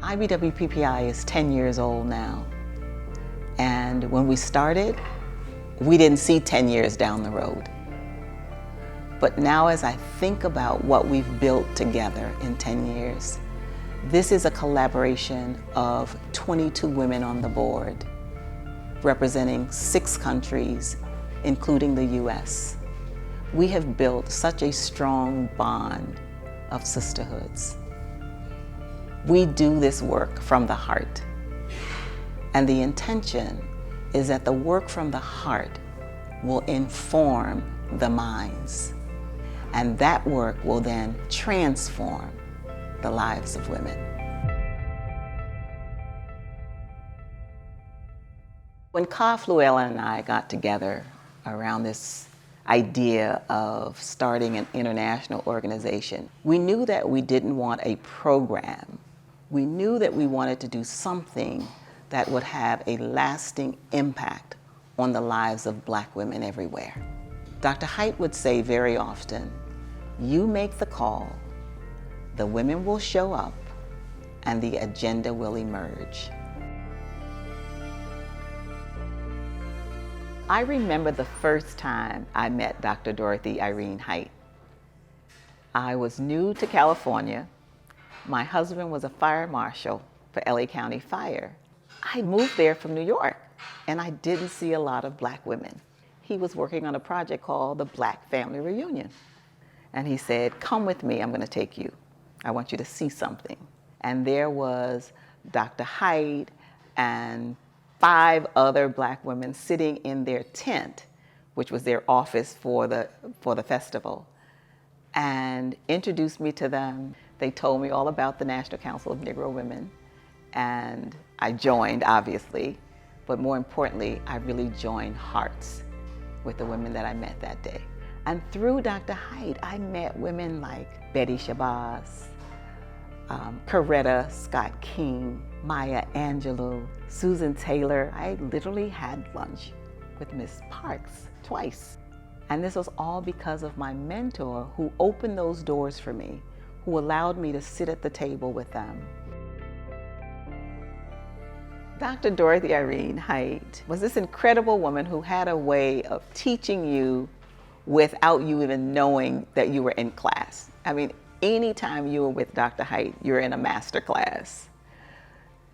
IBWPPI is 10 years old now. And when we started, we didn't see 10 years down the road. But now as I think about what we've built together in 10 years, this is a collaboration of 22 women on the board, representing 6 countries, including the US. We have built such a strong bond of sisterhoods. We do this work from the heart. And the intention is that the work from the heart will inform the minds. And that work will then transform the lives of women. When Ka Fluella and I got together around this idea of starting an international organization, we knew that we didn't want a program. We knew that we wanted to do something that would have a lasting impact on the lives of Black women everywhere. Dr. Haidt would say very often, you make the call, the women will show up, and the agenda will emerge. I remember the first time I met Dr. Dorothy Irene Haidt. I was new to California. My husband was a fire marshal for LA County Fire. I moved there from New York, and I didn't see a lot of Black women. He was working on a project called the Black Family Reunion. And he said, come with me, I'm gonna take you. I want you to see something. And there was Dr. Haidt and 5 other Black women sitting in their tent, which was their office for the festival, and introduced me to them. They told me all about the National Council of Negro Women, and I joined, obviously, but more importantly, I really joined hearts with the women that I met that day. And through Dr. Haidt, I met women like Betty Shabazz, Coretta Scott King, Maya Angelou, Susan Taylor. I literally had lunch with Miss Parks twice. And this was all because of my mentor who opened those doors for me, who allowed me to sit at the table with them. Dr. Dorothy Irene Haidt was this incredible woman who had a way of teaching you without you even knowing that you were in class. I mean, anytime you were with Dr. Haidt, you're in a master class.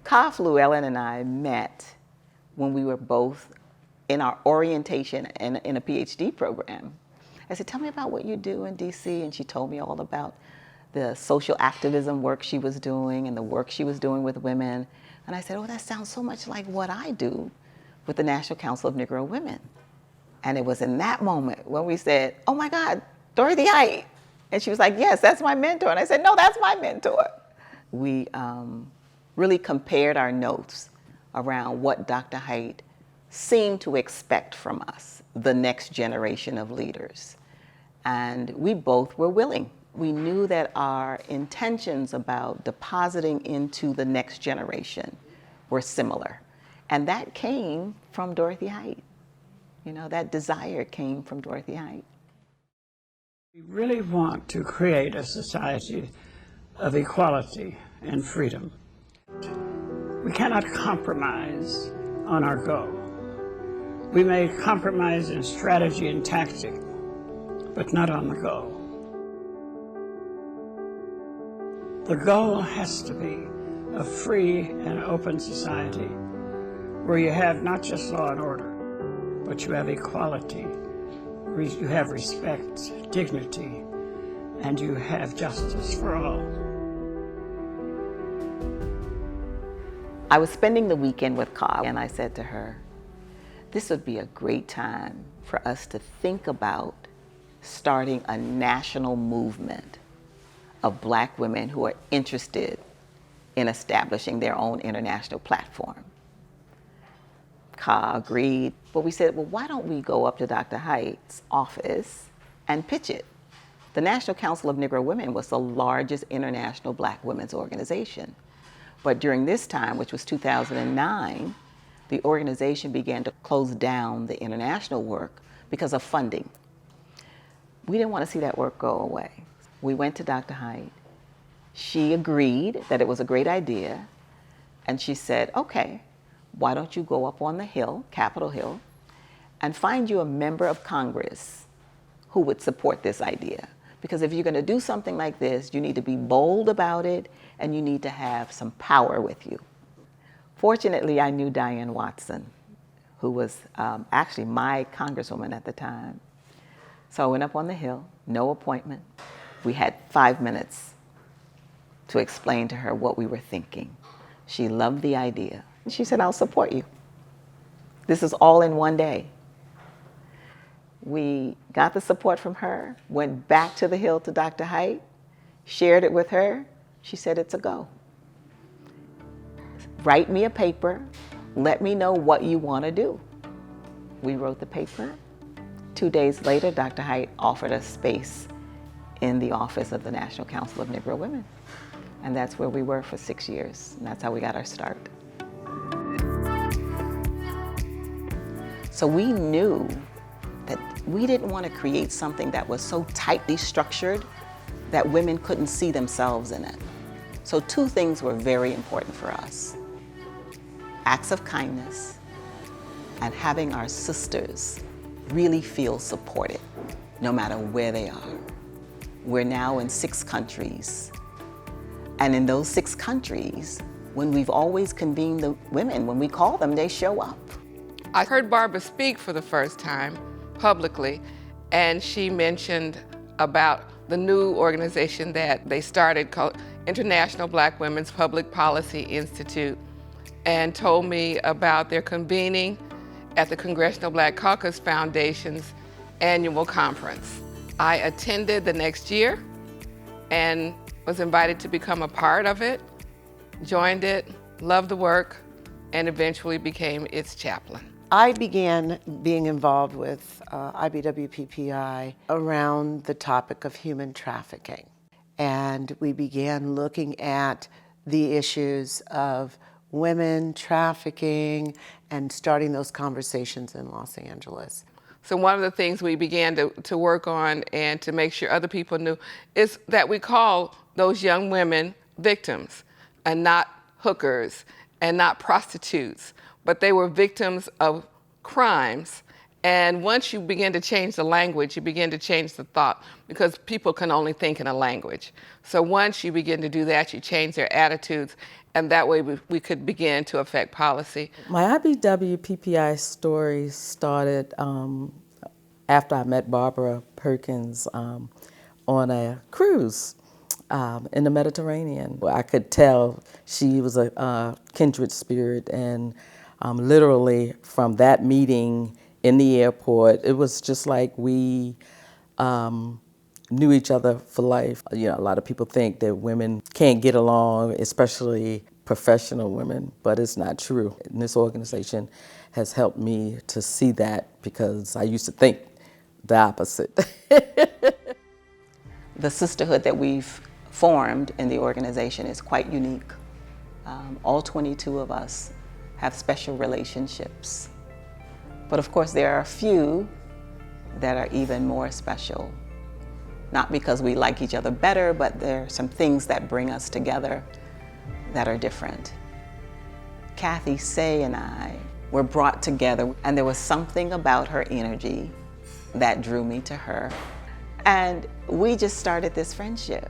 Ka Fluella and I met when we were both in our orientation and in a PhD program. I said, tell me about what you do in DC, and she told me all about the social activism work she was doing and the work she was doing with women. And I said, oh, that sounds so much like what I do with the National Council of Negro Women. And it was in that moment when we said, oh my God, Dorothy Haidt. And she was like, yes, that's my mentor. And I said, no, that's my mentor. We really compared our notes around what Dr. Haidt seemed to expect from us, the next generation of leaders. And we both were willing. We knew that our intentions about depositing into the next generation were similar. And that came from Dorothy Haidt. You know, that desire came from Dorothy Haidt. We really want to create a society of equality and freedom. We cannot compromise on our goal. We may compromise in strategy and tactic, but not on the goal. The goal has to be a free and open society where you have not just law and order, but you have equality, you have respect, dignity, and you have justice for all. I was spending the weekend with Ka, and I said to her, this would be a great time for us to think about starting a national movement of Black women who are interested in establishing their own international platform. Ka agreed, but we said, well, why don't we go up to Dr. Haidt's office and pitch it? The National Council of Negro Women was the largest international Black women's organization. But during this time, which was 2009, the organization began to close down the international work because of funding. We didn't want to see that work go away. We went to Dr. Haidt. She agreed that it was a great idea. And she said, okay, why don't you go up on the Hill, Capitol Hill, and find you a member of Congress who would support this idea. Because if you're going to do something like this, you need to be bold about it, and you need to have some power with you. Fortunately, I knew Diane Watson, who was actually my congresswoman at the time. So I went up on the Hill, no appointment. We had 5 minutes to explain to her what we were thinking. She loved the idea. And she said, I'll support you. This is all in one day. We got the support from her, went back to the Hill to Dr. Height, shared it with her. She said, it's a go. Write me a paper. Let me know what you want to do. We wrote the paper. 2 days later, Dr. Height offered us space in the office of the National Council of Negro Women. And that's where we were for 6 years. And that's how we got our start. So we knew that we didn't want to create something that was so tightly structured that women couldn't see themselves in it. So 2 things were very important for us: acts of kindness and having our sisters really feel supported, no matter where they are. We're now in 6 countries. And in those 6 countries, when we've always convened the women, when we call them, they show up. I heard Barbara speak for the first time publicly, and she mentioned about the new organization that they started called International Black Women's Public Policy Institute, and told me about their convening at the Congressional Black Caucus Foundation's annual conference. I attended the next year and was invited to become a part of it, joined it, loved the work, and eventually became its chaplain. I began being involved with IBWPPI around the topic of human trafficking. And we began looking at the issues of women trafficking and starting those conversations in Los Angeles. So one of the things we began to work on and to make sure other people knew is that we call those young women victims and not hookers and not prostitutes, but they were victims of crimes. And once you begin to change the language, you begin to change the thought, because people can only think in a language. So once you begin to do that, you change their attitudes, and that way we could begin to affect policy. My IBWPPI story started after I met Barbara Perkins on a cruise in the Mediterranean. I could tell she was a kindred spirit, and literally from that meeting in the airport, it was just like we knew each other for life. You know, a lot of people think that women can't get along, especially professional women, but it's not true. And this organization has helped me to see that, because I used to think the opposite. The sisterhood that we've formed in the organization is quite unique. All 22 of us have special relationships. But of course, there are a few that are even more special. Not because we like each other better, but there are some things that bring us together that are different. Kathy Say and I were brought together, and there was something about her energy that drew me to her. And we just started this friendship.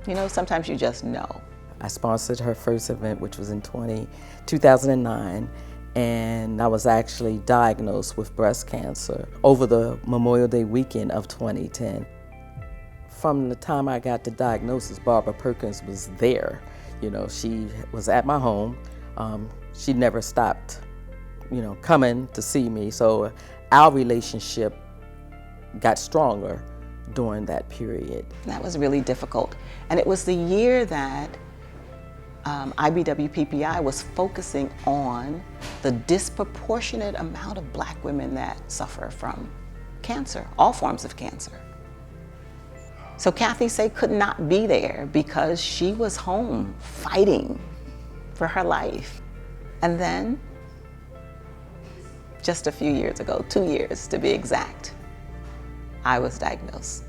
You know, sometimes you just know. I sponsored her first event, which was in 2009, and I was actually diagnosed with breast cancer over the Memorial Day weekend of 2010. From the time I got the diagnosis, Barbara Perkins was there. You know, she was at my home. She never stopped, you know, coming to see me. So our relationship got stronger during that period. That was really difficult. And it was the year that IBWPPI was focusing on the disproportionate amount of Black women that suffer from cancer, all forms of cancer. So Kathy Say could not be there because she was home fighting for her life. And then, just a few years ago, 2 years to be exact, I was diagnosed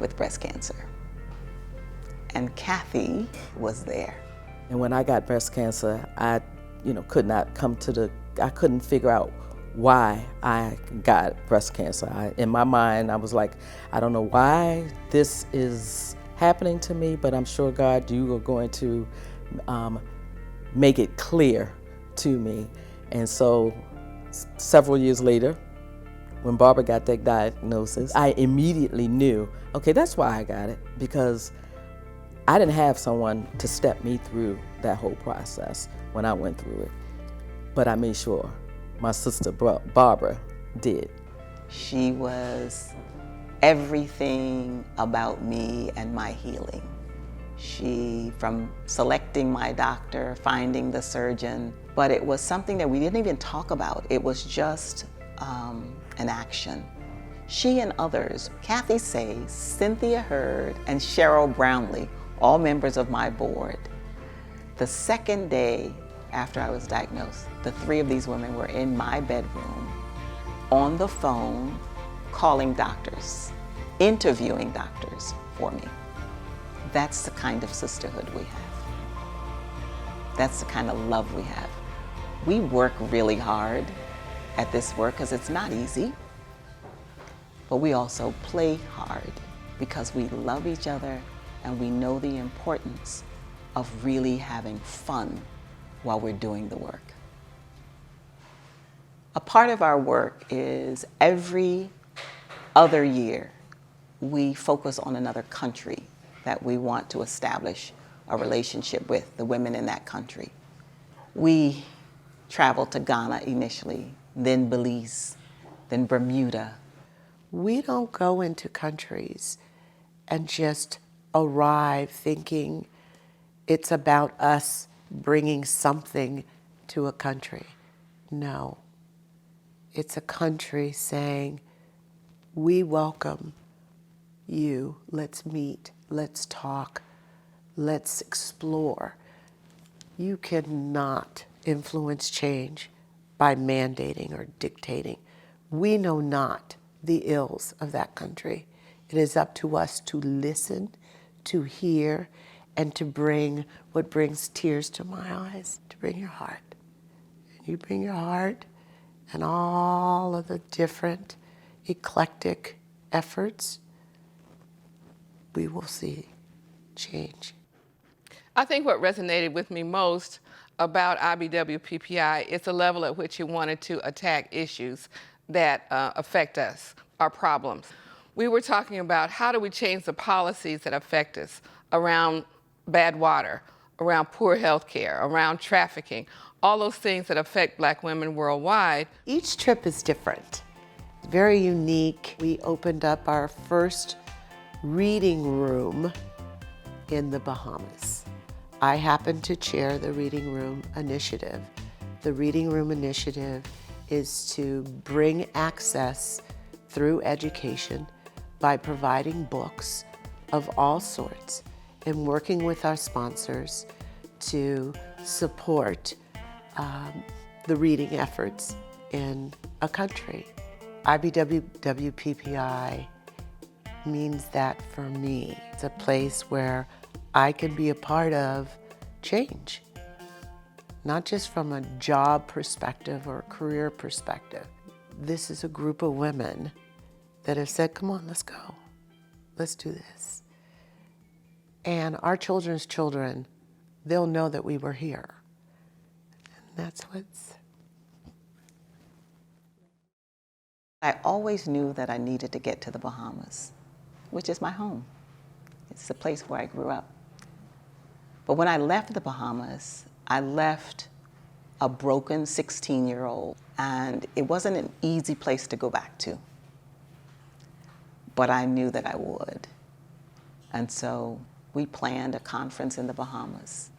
with breast cancer. And Kathy was there. And when I got breast cancer, I, could not I couldn't figure out why I got breast cancer. In my mind, I was like, I don't know why this is happening to me, but I'm sure, God, you are going to make it clear to me. And so several years later, when Barbara got that diagnosis, I immediately knew, okay, that's why I got it, because I didn't have someone to step me through that whole process when I went through it. But I made sure my sister Barbara did. She was everything about me and my healing. From selecting my doctor, finding the surgeon, but it was something that we didn't even talk about. It was just an action. She and others, Kathy Say, Cynthia Hurd, and Cheryl Brownlee, all members of my board. The second day after I was diagnosed, the three of these women were in my bedroom, on the phone, calling doctors, interviewing doctors for me. That's the kind of sisterhood we have. That's the kind of love we have. We work really hard at this work because it's not easy, but we also play hard because we love each other and we know the importance of really having fun while we're doing the work. A part of our work is every other year, we focus on another country that we want to establish a relationship with, the women in that country. We traveled to Ghana initially, then Belize, then Bermuda. We don't go into countries and just arrive thinking it's about us bringing something to a country. No. It's a country saying, we welcome you, let's meet, let's talk, let's explore. You cannot influence change by mandating or dictating. We know not the ills of that country. It is up to us to listen, to hear, and to bring what brings tears to my eyes, to bring your heart. And you bring your heart and all of the different eclectic efforts, we will see change. I think what resonated with me most about IBWPPI is the level at which you wanted to attack issues that affect us, our problems. We were talking about how do we change the policies that affect us around bad water, around poor health care, around trafficking, all those things that affect Black women worldwide. Each trip is different, very unique. We opened up our first reading room in the Bahamas. I happen to chair the Reading Room Initiative. The Reading Room Initiative is to bring access through education by providing books of all sorts and working with our sponsors to support the reading efforts in a country. IBWPPI means that for me. It's a place where I can be a part of change, not just from a job perspective or a career perspective. This is a group of women that have said, come on, let's go. Let's do this. And our children's children, they'll know that we were here. And that's what's... I always knew that I needed to get to the Bahamas, which is my home. It's the place where I grew up. But when I left the Bahamas, I left a broken 16-year-old, and it wasn't an easy place to go back to. But I knew that I would. And so we planned a conference in the Bahamas.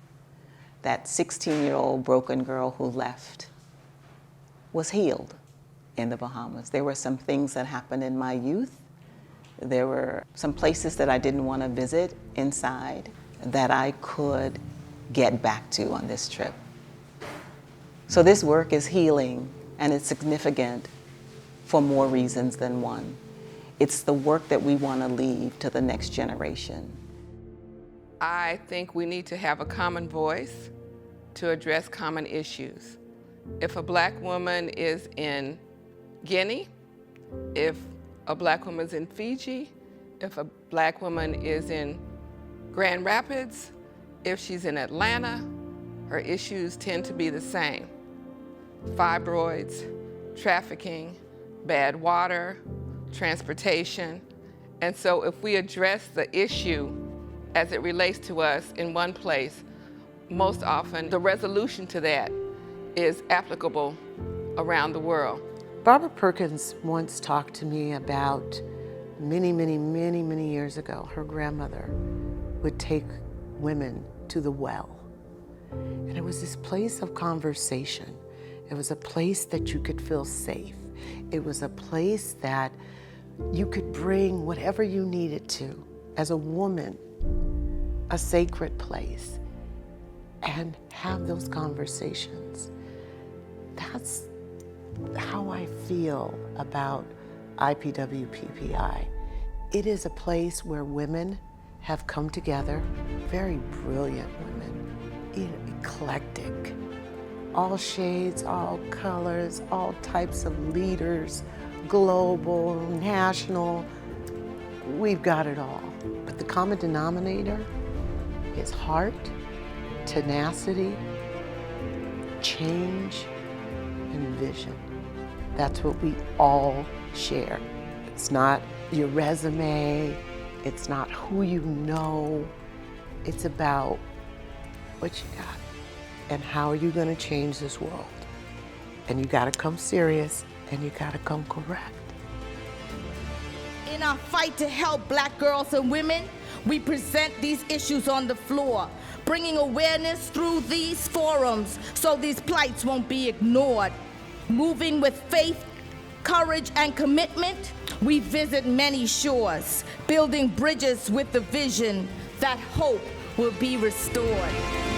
That 16-year-old broken girl who left was healed in the Bahamas. There were some things that happened in my youth. There were some places that I didn't want to visit inside that I could get back to on this trip. So this work is healing, and it's significant for more reasons than one. It's the work that we want to leave to the next generation. I think we need to have a common voice to address common issues. If a black woman is in Guinea, if a black woman is in Fiji, if a black woman is in Grand Rapids, if she's in Atlanta, her issues tend to be the same. Fibroids, trafficking, bad water, transportation. And so if we address the issue as it relates to us in one place, most often the resolution to that is applicable around the world. Barbara Perkins once talked to me about many years ago, her grandmother would take women to the well. And it was this place of conversation. It was a place that you could feel safe. It was a place that you could bring whatever you needed to as a woman, a sacred place, and have those conversations. That's how I feel about IBWPPI. It is a place where women have come together, very brilliant women, eclectic, all shades, all colors, all types of leaders, global, national. We've got it all. But the common denominator is heart, tenacity, change, and vision. That's what we all share. It's not your resume, it's not who you know, it's about what you got and how are you going to change this world. And you got to come serious and you got to come correct. In our fight to help black girls and women, we present these issues on the floor, bringing awareness through these forums so these plights won't be ignored. Moving with faith, courage, and commitment, we visit many shores, building bridges with the vision that hope will be restored.